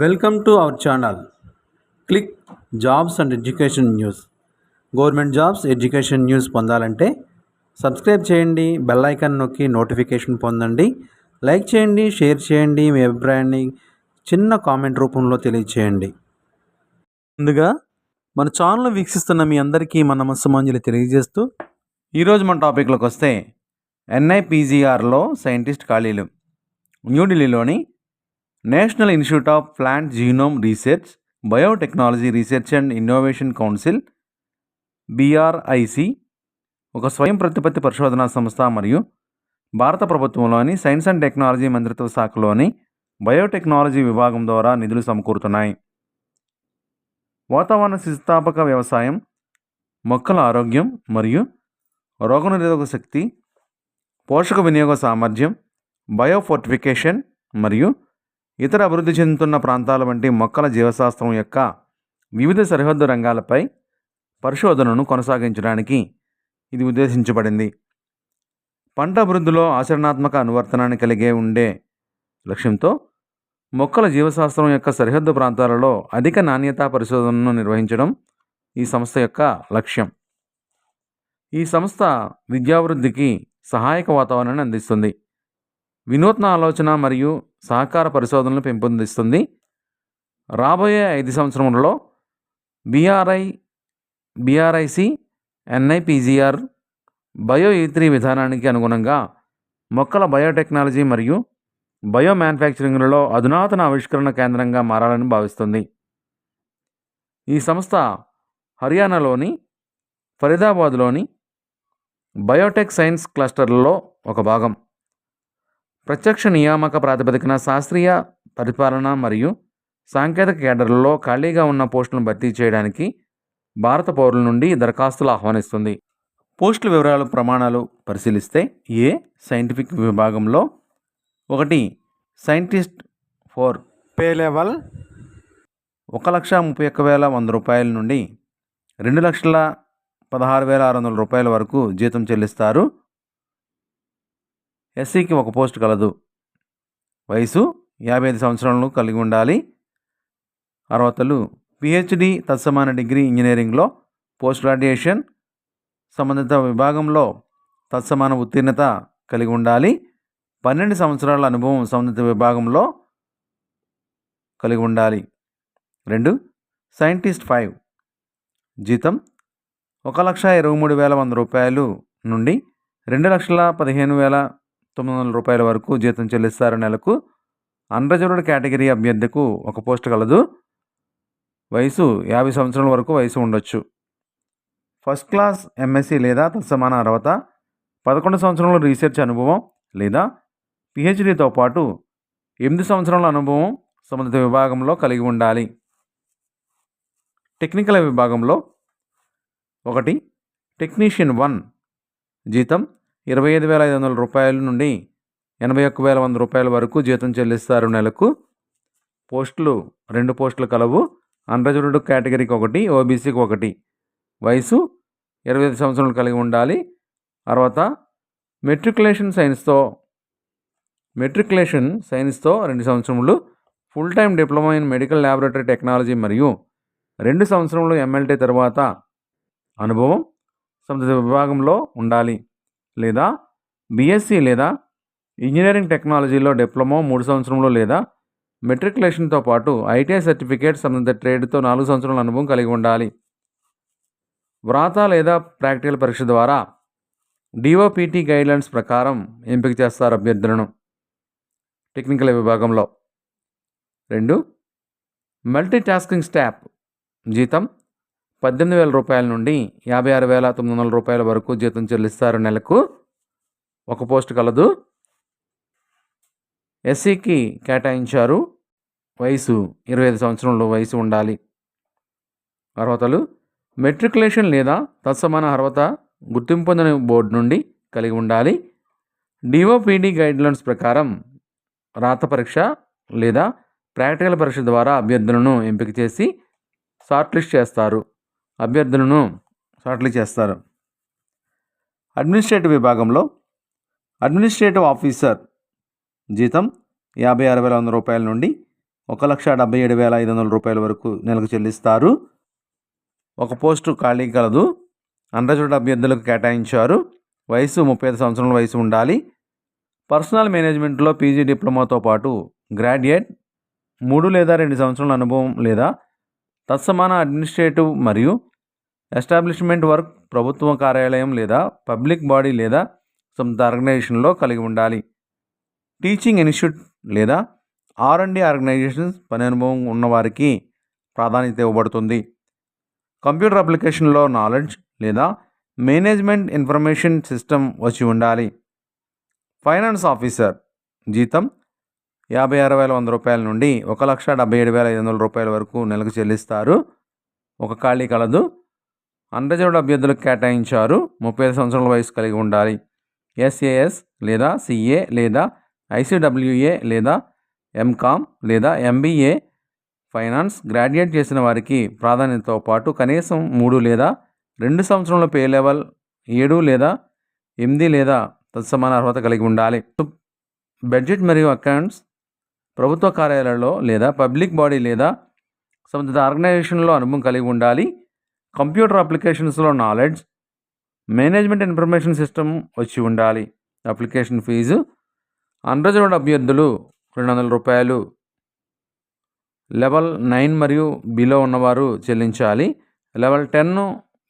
Welcome to our channel. Click jobs and education news. Government jobs education news పొందాలంటే subscribe చేయండి, bell icon నొక్కి notification పొందండి. Like చేయండి, share చేయండి, మీ అభిప్రాయాన్ని చిన్న కామెంట్ రూపంలో తెలియచేయండి. ముందుగా మన ఛానల్ వీక్షిస్తున్న మీ అందరికీ మన నమస్సుమాంజలి తెలియజేస్తూ ఈరోజు మన టాపిక్లోకి వస్తే NIPGRలో సైంటిస్ట్ ఖాళీలు. న్యూఢిల్లీలోని national institute of plant genome research, biotechnology research and innovation council BRIC ఒక స్వయం ప్రతిపత్తి పరిశోధనా సంస్థ మరియు భారత ప్రభుత్వంలోని సైన్స్ అండ్ టెక్నాలజీ మంత్రిత్వ శాఖలోని బయోటెక్నాలజీ విభాగం ద్వారా నిధులు సమకూరుతున్నాయి. వాతావరణ స్థితిస్థాపక వ్యవసాయం, మొక్కల ఆరోగ్యం మరియు రోగనిరోధక శక్తి, పోషక వినియోగ సామర్థ్యం, బయోఫోర్టిఫికేషన్ మరియు ఇతర అభివృద్ధి చెందుతున్న ప్రాంతాల వంటి మొక్కల జీవశాస్త్రం యొక్క వివిధ సరిహద్దు రంగాలపై పరిశోధనను కొనసాగించడానికి ఇది ఉద్దేశించబడింది. పంట అభివృద్ధిలో ఆచరణాత్మక అనువర్తనాన్ని కలిగే ఉండే లక్ష్యంతో మొక్కల జీవశాస్త్రం యొక్క సరిహద్దు ప్రాంతాలలో అధిక నాణ్యతా పరిశోధనను నిర్వహించడం ఈ సంస్థ యొక్క లక్ష్యం. ఈ సంస్థ విద్యాభివృద్ధికి సహాయక వాతావరణాన్ని అందిస్తుంది, వినూత్న ఆలోచన మరియు సహకార పరిశోధనలు పెంపొందిస్తుంది. రాబోయే 5 సంవత్సరములలో BRIC NIPGR బయో E3 విధానానికి అనుగుణంగా మొక్కల బయోటెక్నాలజీ మరియు బయో మ్యానుఫ్యాక్చరింగ్లలో అధునాతన ఆవిష్కరణ కేంద్రంగా మారాలని భావిస్తుంది. ఈ సంస్థ హర్యానాలోని ఫరీదాబాద్లోని బయోటెక్ సైన్స్ క్లస్టర్లలో ఒక భాగం. ప్రత్యక్ష నియామక ప్రాతిపదికన శాస్త్రీయ పరిపాలన మరియు సాంకేతిక కేడర్లలో ఖాళీగా ఉన్న పోస్టులను భర్తీ చేయడానికి భారత పౌరుల నుండి దరఖాస్తులు ఆహ్వానిస్తుంది. పోస్టుల వివరాలు, ప్రమాణాలు పరిశీలిస్తే సైంటిఫిక్ విభాగంలో 1 సైంటిస్ట్ 4 పే లెవెల్ 1,31,100 రూపాయల నుండి 2,16,600 రూపాయల వరకు జీతం చెల్లిస్తారు. SCకి 1 పోస్ట్ కలదు. వయసు 55 సంవత్సరాలను కలిగి ఉండాలి. అర్హతలు PhD తత్సమాన డిగ్రీ ఇంజనీరింగ్లో, పోస్ట్ గ్రాడ్యుయేషన్ సంబంధిత విభాగంలో తత్సమాన ఉత్తీర్ణత కలిగి ఉండాలి. 12 సంవత్సరాల అనుభవం సంబంధిత విభాగంలో కలిగి ఉండాలి. 2 సైంటిస్ట్ 5 జీతం 1,23,100 రూపాయలు నుండి 2,15,900 రూపాయల వరకు జీతం చెల్లిస్తారు. నెలకు అన్రిజర్వ్డ్ కేటగిరీ అభ్యర్థికు 1 పోస్ట్ కలదు. వయసు 50 సంవత్సరాల వరకు వయసు ఉండొచ్చు. ఫస్ట్ క్లాస్ MSc లేదా తత్సమాన అర్హత, 11 సంవత్సరాల రీసెర్చ్ అనుభవం లేదా PhDతో పాటు 8 సంవత్సరాల అనుభవం సంబంధిత విభాగంలో కలిగి ఉండాలి. టెక్నికల్ విభాగంలో 1 టెక్నీషియన్ 1 జీతం 25,500 రూపాయల నుండి 81,100 రూపాయల వరకు జీతం చెల్లిస్తారు. నెలకు పోస్టులు 2 పోస్టులు కలవు. అన్రిజర్వ్డ్ కేటగిరీకి 1, OBCకి 1. వయసు 25 సంవత్సరాలు కలిగి ఉండాలి. అర్హత మెట్రికులేషన్ సైన్స్తో 2 సంవత్సరములు, full time diploma in medical laboratory technology మరియు 2 సంవత్సరములు MLT తర్వాత అనుభవం సంబంధిత విభాగంలో ఉండాలి. లేదా BSc లేదా ఇంజనీరింగ్ టెక్నాలజీలో డిప్లొమా 3 సంవత్సరంలో లేదా మెట్రికులేషన్తో పాటు ITI సర్టిఫికేట్ సంబంధిత ట్రేడ్తో 4 సంవత్సరాల అనుభవం కలిగి ఉండాలి. వ్రాత లేదా ప్రాక్టికల్ పరీక్ష ద్వారా DOPT గైడ్లైన్స్ ప్రకారం ఎంపిక చేస్తారు అభ్యర్థులను. టెక్నికల్ విభాగంలో 2 మల్టీ టాస్కింగ్ స్టాఫ్ జీతం 18,000 రూపాయల నుండి 56,900 రూపాయల వరకు జీతం చెల్లిస్తారు. నెలకు 1 పోస్ట్ కలదు. SCకి కేటాయించారు. వయసు 25 సంవత్సరంలో వయసు ఉండాలి. అర్హతలు మెట్రికులేషన్ లేదా తత్సమాన అర్హత గుర్తింపు పొందిన బోర్డు నుండి కలిగి ఉండాలి. DOPT గైడ్లైన్స్ ప్రకారం రాత పరీక్ష లేదా ప్రాక్టికల్ పరీక్ష ద్వారా అభ్యర్థులను ఎంపిక చేసి షార్ట్లిస్ట్ చేస్తారు. అడ్మినిస్ట్రేటివ్ విభాగంలో అడ్మినిస్ట్రేటివ్ ఆఫీసర్ జీతం 56,100 రూపాయల నుండి 1,77,500 రూపాయల వరకు నెలకు చెల్లిస్తారు. ఒక పోస్టు ఖాళీ కలదు. అండర్గ్రాడ్యుయేట్ అభ్యర్థులకు కేటాయించారు. వయసు 35 సంవత్సరాల వయసు ఉండాలి. పర్సనల్ మేనేజ్మెంట్లో పీజీ డిప్లొమాతో పాటు గ్రాడ్యుయేట్ 3 లేదా 2 సంవత్సరాల అనుభవం లేదా తత్సమాన అడ్మినిస్ట్రేటివ్ మరియు ఎస్టాబ్లిష్మెంట్ వర్క్ ప్రభుత్వ కార్యాలయం లేదా పబ్లిక్ బాడీ లేదా సంస్థ ఆర్గనైజేషన్లో కలిగి ఉండాలి. టీచింగ్ ఇన్స్టిట్యూట్ లేదా R&D ఆర్గనైజేషన్స్ పని అనుభవం ఉన్నవారికి ప్రాధాన్యత ఇవ్వబడుతుంది. కంప్యూటర్ అప్లికేషన్లో నాలెడ్జ్ లేదా మేనేజ్మెంట్ ఇన్ఫర్మేషన్ సిస్టమ్ వచ్చి ఉండాలి. ఫైనాన్స్ ఆఫీసర్ జీతం 56,100 రూపాయల నుండి 1,77,500 రూపాయల వరకు నెలకు చెల్లిస్తారు. ఒక ఖాళీ కలదు. అండర్గ్రాడ్యుయేట్ అభ్యర్థులకు కేటాయించారు. 35 సంవత్సరాల వయసు కలిగి ఉండాలి. SAS లేదా CA లేదా ICWA లేదా MCOM లేదా MBA ఫైనాన్స్ గ్రాడ్యుయేట్ చేసిన వారికి ప్రాధాన్యతతో పాటు కనీసం 3 లేదా 2 సంవత్సరాల పే లెవెల్ 7 లేదా 8 లేదా తత్సమాన అర్హత కలిగి ఉండాలి. బడ్జెట్ మరియు అకౌంట్స్ ప్రభుత్వ కార్యాలయాల్లో లేదా పబ్లిక్ బాడీ లేదా సంబంధిత ఆర్గనైజేషన్లో అనుభవం కలిగి ఉండాలి. కంప్యూటర్ అప్లికేషన్స్లో నాలెడ్జ్ మేనేజ్మెంట్ ఇన్ఫర్మేషన్ సిస్టమ్ వచ్చి ఉండాలి. అప్లికేషన్ ఫీజు అండర్గ్రాడ్యుయేట్ అభ్యర్థులు 200 రూపాయలు లెవెల్ 9 మరియు బిలో ఉన్నవారు చెల్లించాలి. లెవెల్ 10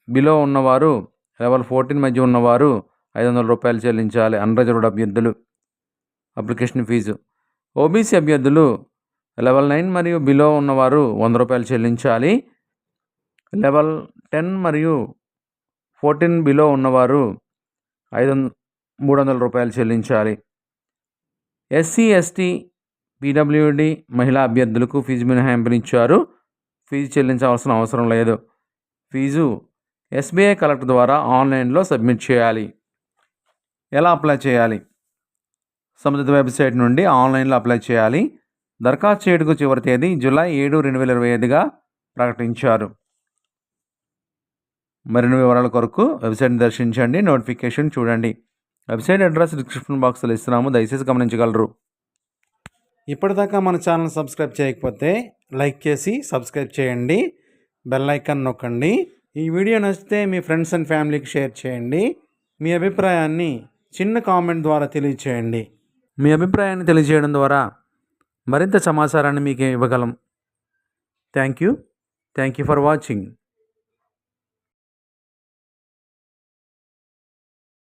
బిలో ఉన్నవారు లెవెల్ 14 మధ్య ఉన్నవారు 500 రూపాయలు చెల్లించాలి. అండర్గ్రాడ్యుయేట్ అభ్యర్థులు అప్లికేషన్ ఫీజు. OBC అభ్యర్థులు లెవెల్ 9 మరియు బిలో ఉన్నవారు 100 రూపాయలు చెల్లించాలి. లెవెల్ 10 మరియు 14 బిలో ఉన్నవారు 300 రూపాయలు చెల్లించాలి. SC ST PWD మహిళా అభ్యర్థులకు ఫీజు మినహాయింపుని ఇచ్చారు. ఫీజు చెల్లించవలసిన అవసరం లేదు. ఫీజు SBI కలెక్టర్ ద్వారా ఆన్లైన్లో సబ్మిట్ చేయాలి. ఎలా అప్లై చేయాలి? సంబంధిత వెబ్సైట్ నుండి ఆన్లైన్లో అప్లై చేయాలి. దరఖాస్తు చేయడానికి చివరి తేదీ జూలై 7, 2025గా ప్రకటించారు. మరిన్ని వివరాల కొరకు వెబ్సైట్ని దర్శించండి. నోటిఫికేషన్ చూడండి. వెబ్సైట్ అడ్రస్ డిస్క్రిప్షన్ బాక్స్లో ఇస్తున్నాము, దయచేసి గమనించగలరు. ఇప్పటిదాకా మన ఛానల్ సబ్స్క్రైబ్ చేయకపోతే లైక్ చేసి సబ్స్క్రైబ్ చేయండి. బెల్ ఐకాన్ నొక్కండి. ఈ వీడియో నచ్చితే మీ ఫ్రెండ్స్ అండ్ ఫ్యామిలీకి షేర్ చేయండి. మీ అభిప్రాయాన్ని చిన్న కామెంట్ ద్వారా తెలియచేయండి. మీ అభిప్రాయాన్ని తెలియజేయడం ద్వారా మరింత సమాచారాన్ని మీకు ఇవ్వగలం. Thank you for watching.